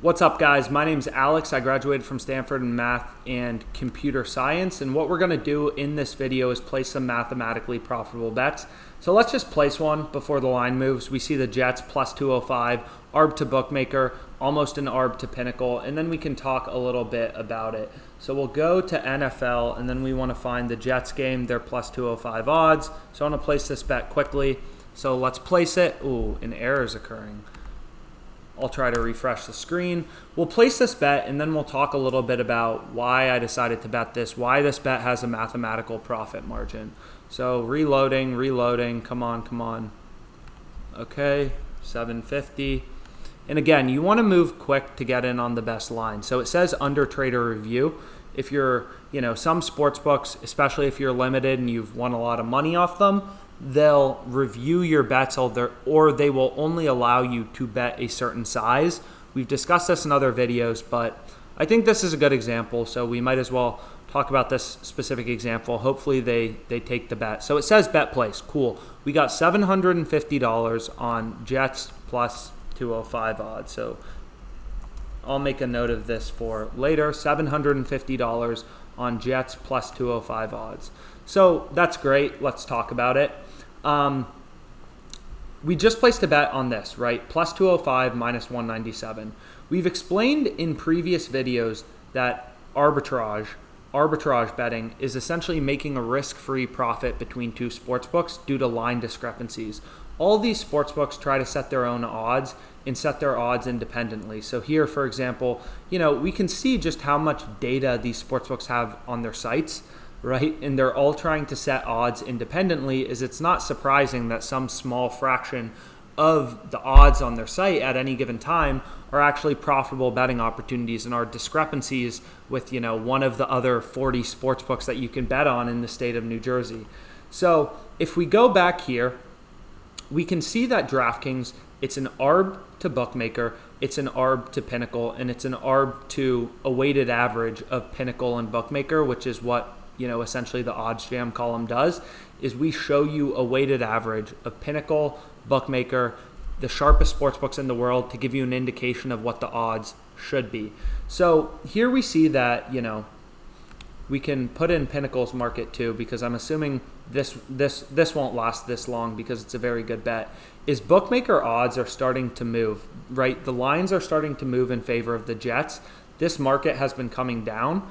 What's up, guys? My name's Alex. I graduated from Stanford in math and computer science, and what we're going to do in this video is place some mathematically profitable bets. So let's just place one before the line moves. We see the Jets plus 205, arb to bookmaker, almost an arb to Pinnacle, and then we can talk a little bit about it. So we'll go to NFL, and then we want to find the Jets game. They're plus 205 odds. So I want to place this bet quickly. So let's place it. Ooh, an error is occurring. I'll try to refresh the screen. We'll place this bet, and then we'll talk a little bit about why I decided to bet this, why this bet has a mathematical profit margin. So reloading, come on. Okay, 750. And again, you want to move quick to get in on the best line. So it says under trader review. If you're, some sports books, especially if you're limited and you've won a lot of money off them, they'll review your bets or they will only allow you to bet a certain size. We've discussed this in other videos, but I think this is a good example, so we might as well talk about this specific example. Hopefully they take the bet. So it says bet place. Cool. We got $750 on Jets plus 205 odds. So I'll make a note of this for later. $750 on Jets plus 205 odds. So that's great. Let's talk about it. We just placed a bet on this, right? Plus 205 minus 197. We've explained in previous videos that arbitrage betting is essentially making a risk-free profit between two sportsbooks due to line discrepancies. All these sportsbooks try to set their own odds and set their odds independently. So here, for example, we can see just how much data these sportsbooks have on their sites, right? And they're all trying to set odds independently. It's not surprising that some small fraction of the odds on their site at any given time are actually profitable betting opportunities and are discrepancies with, one of the other 40 sports books that you can bet on in the state of New Jersey. So if we go back here, we can see that DraftKings, it's an arb to bookmaker, it's an arb to Pinnacle, and it's an arb to a weighted average of Pinnacle and bookmaker, which is what essentially the OddsJam column does, is we show you a weighted average of Pinnacle, bookmaker, the sharpest sportsbooks in the world, to give you an indication of what the odds should be. So here we see that, we can put in Pinnacle's market too, because I'm assuming this won't last this long because it's a very good bet, is bookmaker odds are starting to move, right? The lines are starting to move in favor of the Jets. This market has been coming down.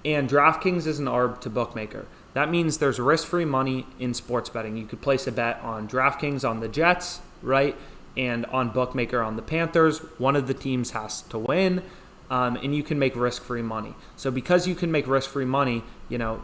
And DraftKings is an arb to bookmaker. That means there's risk-free money in sports betting. You could place a bet on DraftKings on the Jets, right? And on bookmaker on the Panthers. One of the teams has to win, and you can make risk-free money. So because you can make risk-free money,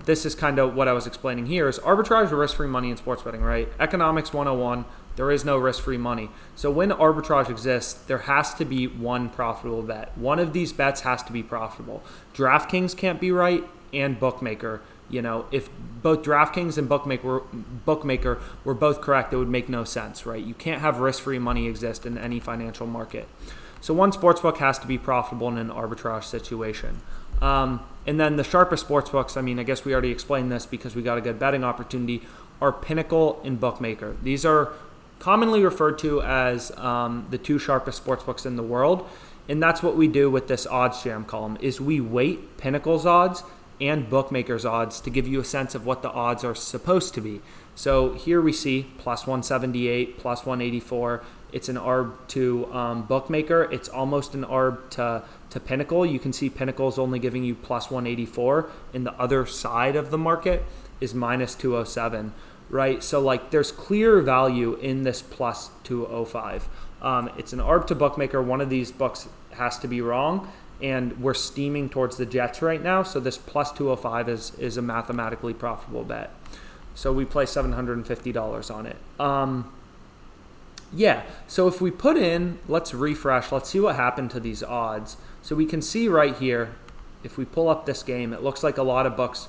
this is kind of what I was explaining here, is arbitrage or risk-free money in sports betting, right? Economics 101. There is no risk-free money. So when arbitrage exists, there has to be one profitable bet. One of these bets has to be profitable. DraftKings can't be right, and bookmaker. If both DraftKings and bookmaker were both correct, it would make no sense, right? You can't have risk-free money exist in any financial market. So one sportsbook has to be profitable in an arbitrage situation. And then the sharpest sportsbooks, I guess we already explained this because we got a good betting opportunity, are Pinnacle and bookmaker. These are commonly referred to as the two sharpest sportsbooks in the world. And that's what we do with this OddsJam column, is we weight Pinnacle's odds and bookmaker's odds to give you a sense of what the odds are supposed to be. So here we see plus 178, plus 184. It's an arb to bookmaker. It's almost an arb to Pinnacle. You can see Pinnacle's only giving you plus 184, and the other side of the market is minus 207. Right, so there's clear value in this plus 205. It's an arb to bookmaker. One of these books has to be wrong, and we're steaming towards the Jets right now. So this plus 205 is a mathematically profitable bet. So we place $750 on it. So if we put in, let's refresh. Let's see what happened to these odds. So we can see right here, if we pull up this game, it looks like a lot of books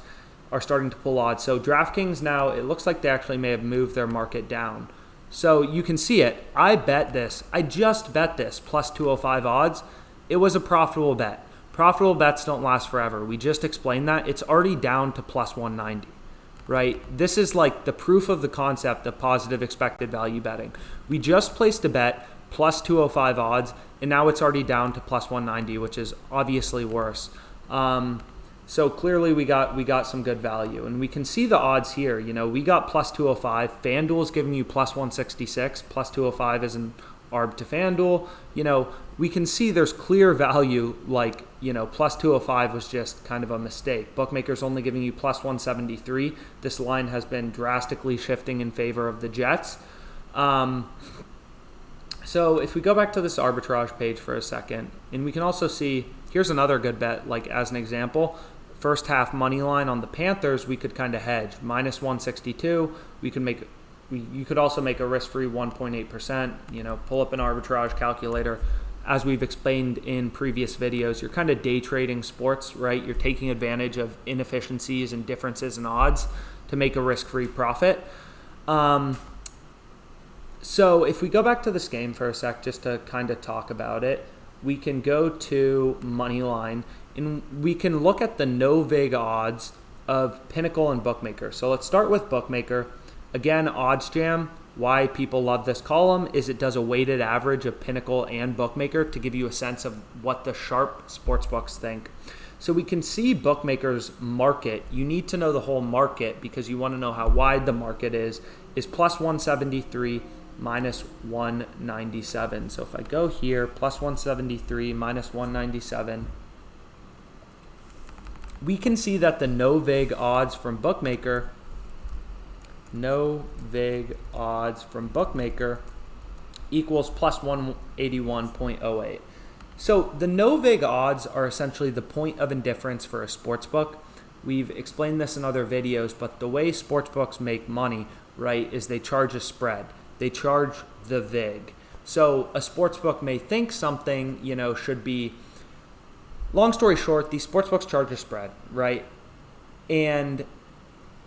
are starting to pull odds. So DraftKings now, it looks like they actually may have moved their market down. So you can see it. I just bet this plus 205 odds. It was a profitable bet. Profitable bets don't last forever. We just explained that. It's already down to plus 190, right? This is like the proof of the concept of positive expected value betting. We just placed a bet plus 205 odds, and now it's already down to plus 190, which is obviously worse. So clearly we got some good value, and we can see the odds here. We got plus 205. FanDuel's giving you plus 166. Plus 205 is an arb to FanDuel. We can see there's clear value. Plus 205 was just kind of a mistake. Bookmaker's only giving you plus 173. This line has been drastically shifting in favor of the Jets. So if we go back to this arbitrage page for a second, and we can also see, here's another good bet, as an example. First half money line on the Panthers, we could kind of hedge. Minus 162, you could also make a risk-free 1.8%. Pull up an arbitrage calculator. As we've explained in previous videos, you're kind of day trading sports, right? You're taking advantage of inefficiencies and differences in odds to make a risk-free profit. So if we go back to this game for a sec, just to kind of talk about it, we can go to moneyline, and we can look at the no vig odds of Pinnacle and Bookmaker. So let's start with Bookmaker. Again, OddsJam, why people love this column is it does a weighted average of Pinnacle and Bookmaker to give you a sense of what the sharp sportsbooks think. So we can see Bookmaker's market. You need to know the whole market because you want to know how wide the market is plus 173 minus 197. So if I go here, plus 173 minus 197, we can see that the no vig odds from Bookmaker equals plus 181.08. So the no vig odds are essentially the point of indifference for a sportsbook. We've explained this in other videos, but the way sportsbooks make money, right, is they charge a spread. They charge the vig. So a sportsbook may think something, should be, long story short, these sportsbooks charge a spread, right? And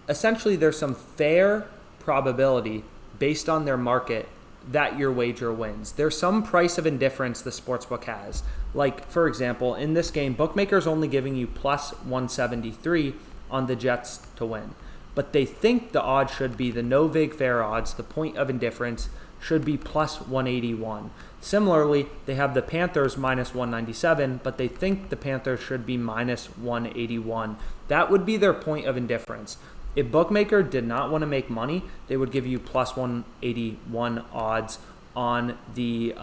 essentially there's some fair probability based on their market that your wager wins. There's some price of indifference the sportsbook has. For example, in this game, Bookmaker's only giving you plus 173 on the Jets to win. But they think the odds should be the no vig fair odds, the point of indifference, should be plus 181. Similarly, they have the Panthers minus 197, but they think the Panthers should be minus 181. That would be their point of indifference. If Bookmaker did not want to make money, they would give you plus 181 odds on the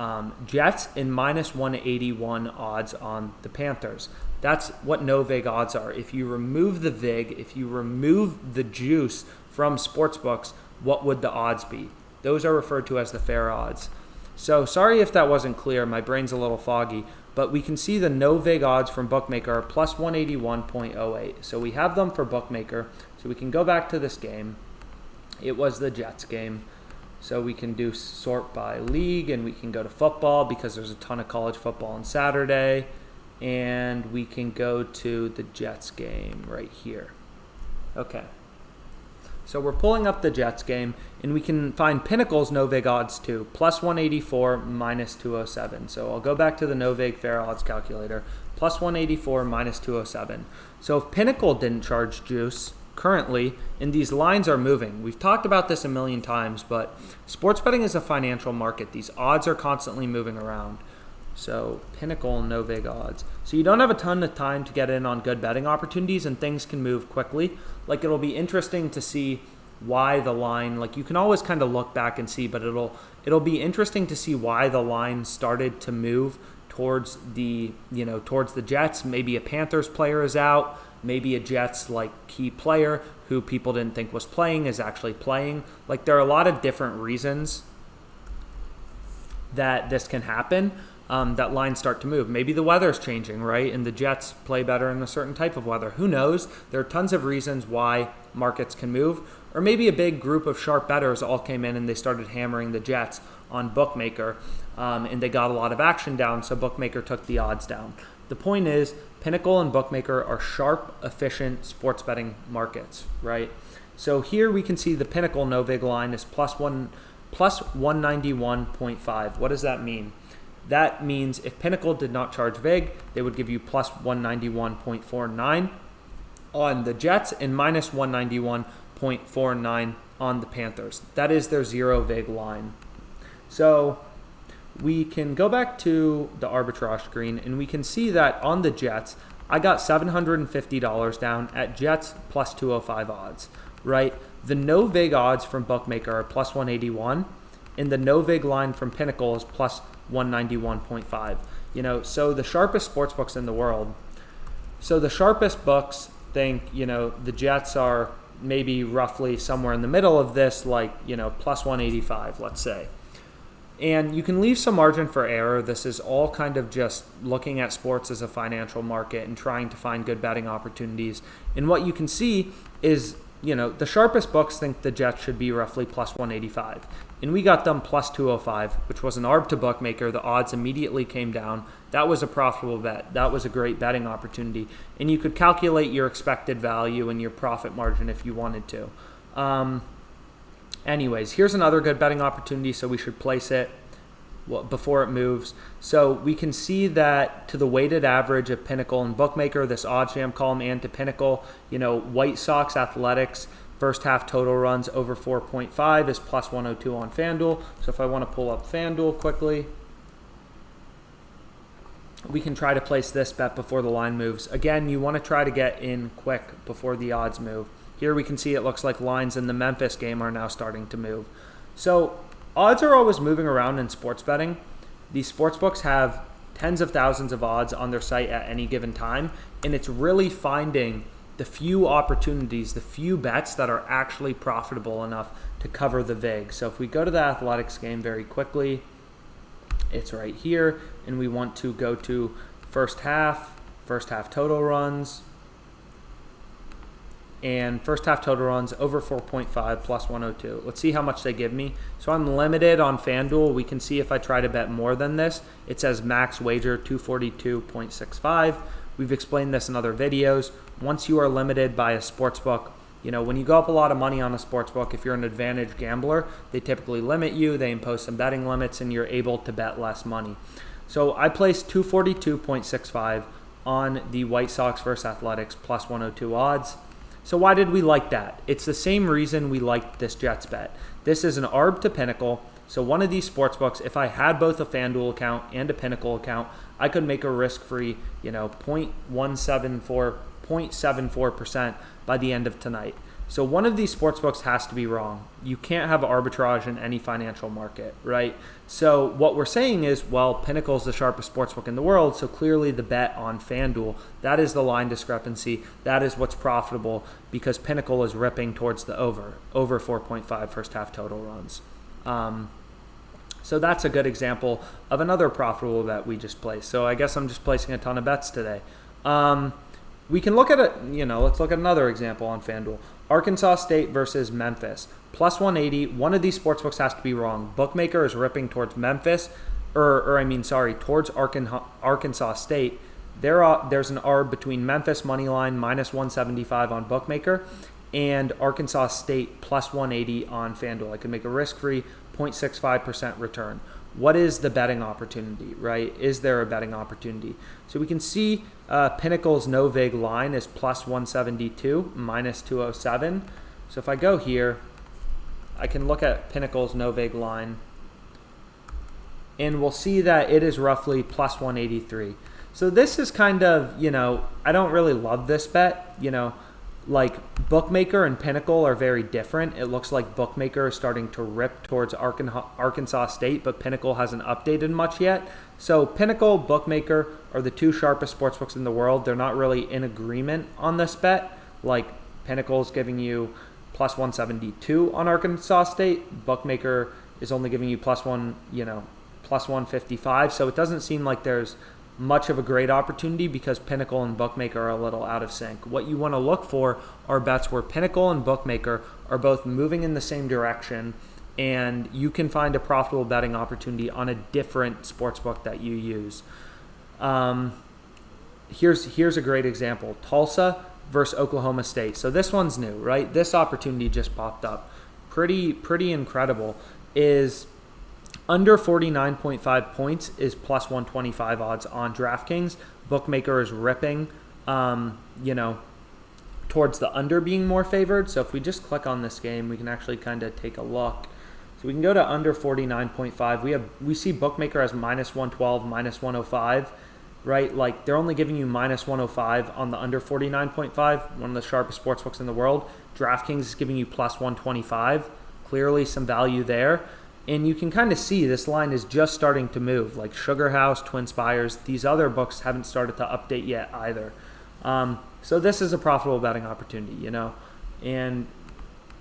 Jets and minus 181 odds on the Panthers. That's what no vig odds are. If you remove the vig, if you remove the juice from sportsbooks, what would the odds be? Those are referred to as the fair odds. So sorry if that wasn't clear. My brain's a little foggy. But we can see the no vig odds from Bookmaker are plus 181.08. So we have them for Bookmaker. So we can go back to this game. It was the Jets game. So we can do sort by league, and we can go to football because there's a ton of college football on Saturday. And we can go to the Jets game right here. Okay. So we're pulling up the Jets game, and we can find Pinnacle's no vig odds too, plus 184 minus 207. So I'll go back to the no vig fair odds calculator, plus 184 minus 207. So if Pinnacle didn't charge juice currently, and these lines are moving, we've talked about this a million times, but sports betting is a financial market. These odds are constantly moving around. So Pinnacle no vig odds. So you don't have a ton of time to get in on good betting opportunities, and things can move quickly. It'll be interesting to see why the line, you can always kind of look back and see, but it'll be interesting to see why the line started to move towards the Jets. Maybe a Panthers player is out, maybe a Jets key player who people didn't think was playing is actually playing. There are a lot of different reasons that this can happen. That lines start to move. Maybe the weather's changing, right? And the Jets play better in a certain type of weather. Who knows? There are tons of reasons why markets can move. Or maybe a big group of sharp bettors all came in and they started hammering the Jets on Bookmaker, and they got a lot of action down, so Bookmaker took the odds down. The point is, Pinnacle and Bookmaker are sharp, efficient sports betting markets, right? So here we can see the Pinnacle no vig line is plus 191.5. What does that mean? That means if Pinnacle did not charge vig, they would give you plus 191.49 on the Jets and minus 191.49 on the Panthers. That is their zero vig line. So we can go back to the arbitrage screen and we can see that on the Jets, I got $750 down at Jets plus 205 odds, right? The no vig odds from Bookmaker are plus 181, and the no vig line from Pinnacle is plus 191.5. So the sharpest sports books in the world. So the sharpest books think, the Jets are maybe roughly somewhere in the middle of this, like, plus 185, let's say. And you can leave some margin for error. This is all kind of just looking at sports as a financial market and trying to find good betting opportunities. And what you can see is, the sharpest books think the Jets should be roughly plus 185. And we got them plus 205, which was an arb to Bookmaker. The odds immediately came down. That was a profitable bet. That was a great betting opportunity. And you could calculate your expected value and your profit margin if you wanted to. Anyways, here's another good betting opportunity, so we should place it before it moves. So we can see that to the weighted average of Pinnacle and Bookmaker, this OddsJam column, and to Pinnacle, White Sox Athletics first half total runs over 4.5 is plus 102 on FanDuel. So if I want to pull up FanDuel quickly, we can try to place this bet before the line moves. Again, you want to try to get in quick before the odds move. Here we can see it looks like lines in the Memphis game are now starting to move. So odds are always moving around in sports betting. These sports books have tens of thousands of odds on their site at any given time, and it's really finding the few opportunities, the few bets that are actually profitable enough to cover the vig. So if we go to the athletics game very quickly, it's right here, and we want to go to first half total runs, and first half total runs over 4.5 plus 102. Let's see how much they give me. So I'm limited on FanDuel. We can see if I try to bet more than this, it says max wager 242.65. We've explained this in other videos. Once you are limited by a sports book, when you go up a lot of money on a sports book, if you're an advantaged gambler, they typically limit you, they impose some betting limits, and you're able to bet less money. So I placed 242.65 on the White Sox versus Athletics plus 102 odds. So why did we like that? It's the same reason we liked this Jets bet. This is an arb to Pinnacle. So one of these sports books, if I had both a FanDuel account and a Pinnacle account, I could make a risk-free, 0.74% by the end of tonight. So one of these sports books has to be wrong. You can't have arbitrage in any financial market, right? So what we're saying is, well, Pinnacle is the sharpest sports book in the world, so clearly the bet on FanDuel, that is the line discrepancy. That is what's profitable because Pinnacle is ripping towards the over 4.5 first half total runs. So that's a good example of another profitable bet we just placed. So I guess I'm just placing a ton of bets today. We can look at it, let's look at another example on FanDuel. Arkansas State versus Memphis. Plus 180. One of these sportsbooks has to be wrong. Bookmaker is ripping towards Memphis, towards Arkansas State. There's an arb between Memphis moneyline minus 175 on Bookmaker and Arkansas State plus 180 on FanDuel. I could make a risk-free 0.65% return. What is the betting opportunity, right? Is there a betting opportunity? So we can see Pinnacle's no vig line is plus 172, minus 207. So if I go here, I can look at Pinnacle's no vig line, and we'll see that it is roughly plus 183. So this is kind of, I don't really love this bet, like Bookmaker and Pinnacle are very different. It looks like Bookmaker is starting to rip towards Arkansas State, but Pinnacle hasn't updated much yet. So Pinnacle, Bookmaker are the two sharpest sportsbooks in the world. They're not really in agreement on this bet. Like Pinnacle is giving you plus 172 on Arkansas State. Bookmaker is only giving you plus 155. So it doesn't seem like there's much of a great opportunity because Pinnacle and Bookmaker are a little out of sync. What you want to look for are bets where Pinnacle and Bookmaker are both moving in the same direction, and you can find a profitable betting opportunity on a different sportsbook that you use. Here's a great example. Tulsa versus Oklahoma State. So this one's new, right? This opportunity just popped up. Pretty incredible. Is under 49.5 points is plus 125 odds on DraftKings. Bookmaker is ripping, towards the under being more favored. So if we just click on this game, we can actually kind of take a look. So So we can go to under 49.5. We see bookmaker as minus 112, minus 105, right? Like they're only giving you minus 105 on the under 49.5, one of the sharpest sportsbooks in the world. DraftKings is giving you plus 125. Clearly some value there. And you can kind of see this line is just starting to move. Like Sugar House, Twin Spires, these other books haven't started to update yet either. So this is a profitable betting opportunity, you know. And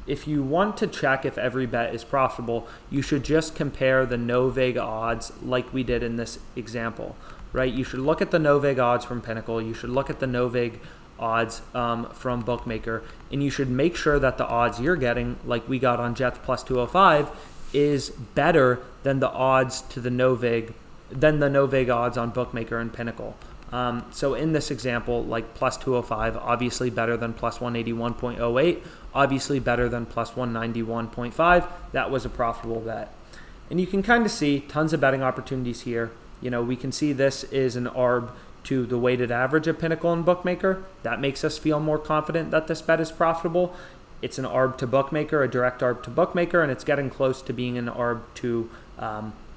if you want to check if every bet is profitable, you should just compare the no vig odds like we did in this example, right? You should look at the no vig odds from Pinnacle. You should look at the no vig odds from Bookmaker, and you should make sure that the odds you're getting, like we got on Jets plus 205, is better than the odds to the no vig odds on Bookmaker and Pinnacle. So in this example, like plus 205, obviously better than plus 181.08, obviously better than plus 191.5. That was a profitable bet. And you can kind of see tons of betting opportunities here. You know, we can see this is an arb to the weighted average of Pinnacle and Bookmaker. That makes us feel more confident that this bet is profitable. It's an arb to Bookmaker, a direct arb to Bookmaker, and it's getting close to being an arb to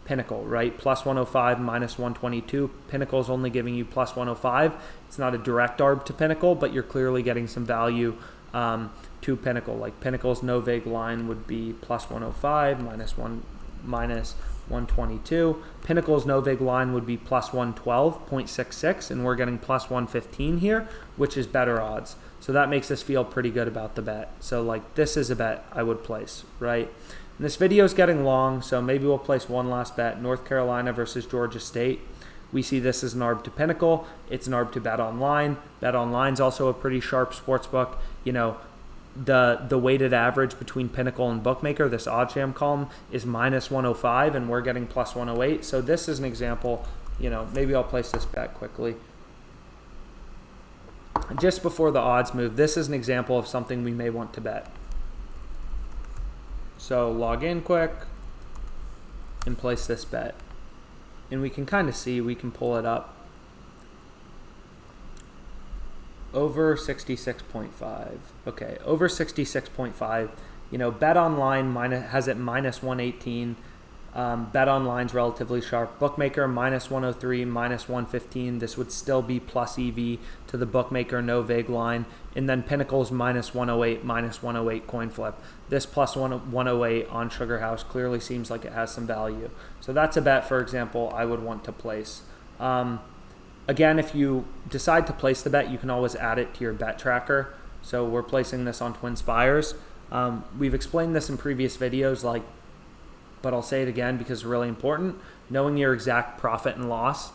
Pinnacle, right? Plus 105, minus 122. Pinnacle is only giving you plus 105. It's not a direct arb to Pinnacle, but you're clearly getting some value to Pinnacle. Like Pinnacle's no vig line would be plus 105, minus 122. Pinnacle's no vig line would be plus 112.66, and we're getting plus 115 here, which is better odds. So that makes us feel pretty good about the bet. So like this is a bet I would place, right? And this video is getting long, so maybe we'll place one last bet. North Carolina versus Georgia State. We see this as an arb to Pinnacle. It's an arb to BetOnline. BetOnline's also a pretty sharp sports book. You know, the weighted average between Pinnacle and Bookmaker, this OddsJam column, is minus 105, and we're getting plus 108. So this is an example. You know, maybe I'll place this bet quickly. Just before the odds move, this is an example of something we may want to bet. So log in quick and place this bet. And we can kind of see, we can pull it up. Over 66.5. Okay, over 66.5. You know, BetOnline has it minus 118. BetOnline's relatively sharp. Bookmaker minus 103, minus 115. This would still be plus EV to the Bookmaker no vig line. And then Pinnacle's minus 108, minus 108 coin flip. This plus 108 on Sugar House clearly seems like it has some value. So that's a bet, for example, I would want to place. Again, if you decide to place the bet, you can always add it to your bet tracker. So we're placing this on Twin Spires. We've explained this in previous videos, but I'll say it again because it's really important. Knowing your exact profit and loss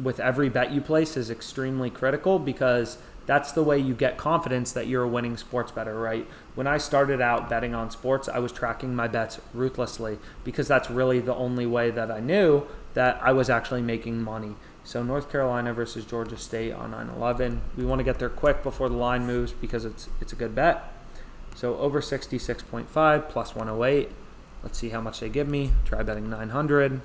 with every bet you place is extremely critical, because that's the way you get confidence that you're a winning sports bettor, right? When I started out betting on sports, I was tracking my bets ruthlessly because that's really the only way that I knew that I was actually making money. So North Carolina versus Georgia State on 9/11. We want to get there quick before the line moves because it's a good bet. So over 66.5 plus 108. Let's see how much they give me. Try betting 900.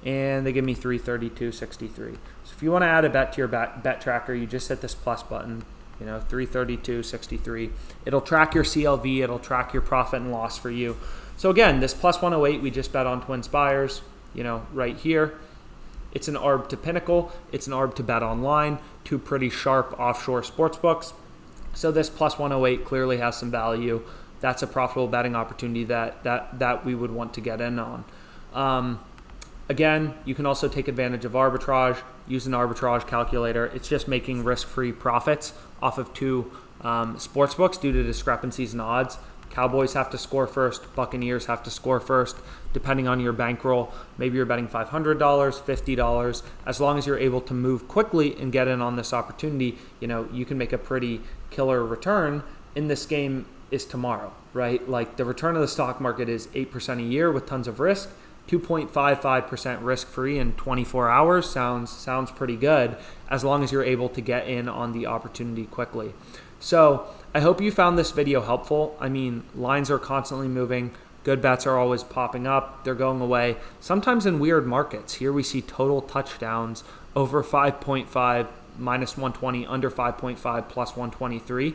And they give me 332.63. So if you want to add a bet to your bet tracker, you just hit this plus button, 332.63. It'll track your CLV, it'll track your profit and loss for you. So again, this plus 108 we just bet on Twin Spires, right here. It's an arb to Pinnacle, it's an arb to BetOnline, two pretty sharp offshore sports books. So this plus 108 clearly has some value. That's a profitable betting opportunity that we would want to get in on. Again, you can also take advantage of arbitrage, use an arbitrage calculator. It's just making risk-free profits off of two sports books due to discrepancies in odds. Cowboys have to score first, Buccaneers have to score first, depending on your bankroll. Maybe you're betting $500, $50. As long as you're able to move quickly and get in on this opportunity, you can make a pretty killer return. In this game is tomorrow, right? Like the return of the stock market is 8% a year with tons of risk. 2.55% risk-free in 24 hours sounds pretty good, as long as you're able to get in on the opportunity quickly. So I hope you found this video helpful. I mean, lines are constantly moving. Good bets are always popping up. They're going away. Sometimes in weird markets. Here we see total touchdowns over 5.5, minus 120, under 5.5, plus 123.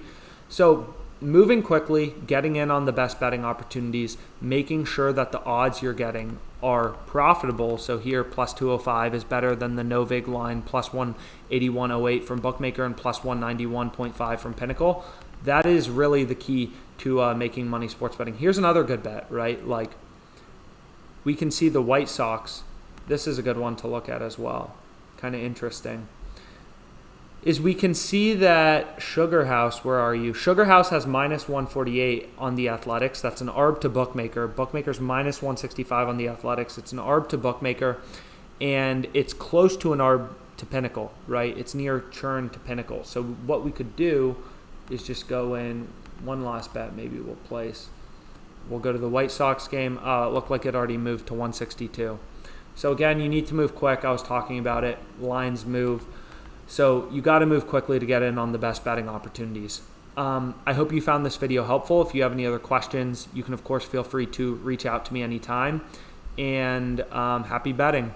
So moving quickly, getting in on the best betting opportunities, making sure that the odds you're getting are profitable. So here, plus 205 is better than the no vig line, plus 181.08 from Bookmaker and plus 191.5 from Pinnacle. That is really the key to making money sports betting. Here's another good bet, right? Like, we can see the White Sox. This is a good one to look at as well. Kind of interesting. Is we can see that Sugar House, where are you? Sugar House has minus 148 on the Athletics. That's an arb to Bookmaker. Bookmaker's minus 165 on the Athletics. It's an arb to Bookmaker, and it's close to an arb to Pinnacle, right? It's near churn to Pinnacle. So what we could do is just go in one last bet. Maybe we'll place. We'll go to the White Sox game. It looked like it already moved to 162. So again, you need to move quick. I was talking about it. Lines move. So you got to move quickly to get in on the best betting opportunities. I hope you found this video helpful. If you have any other questions, you can, of course, feel free to reach out to me anytime. And happy betting.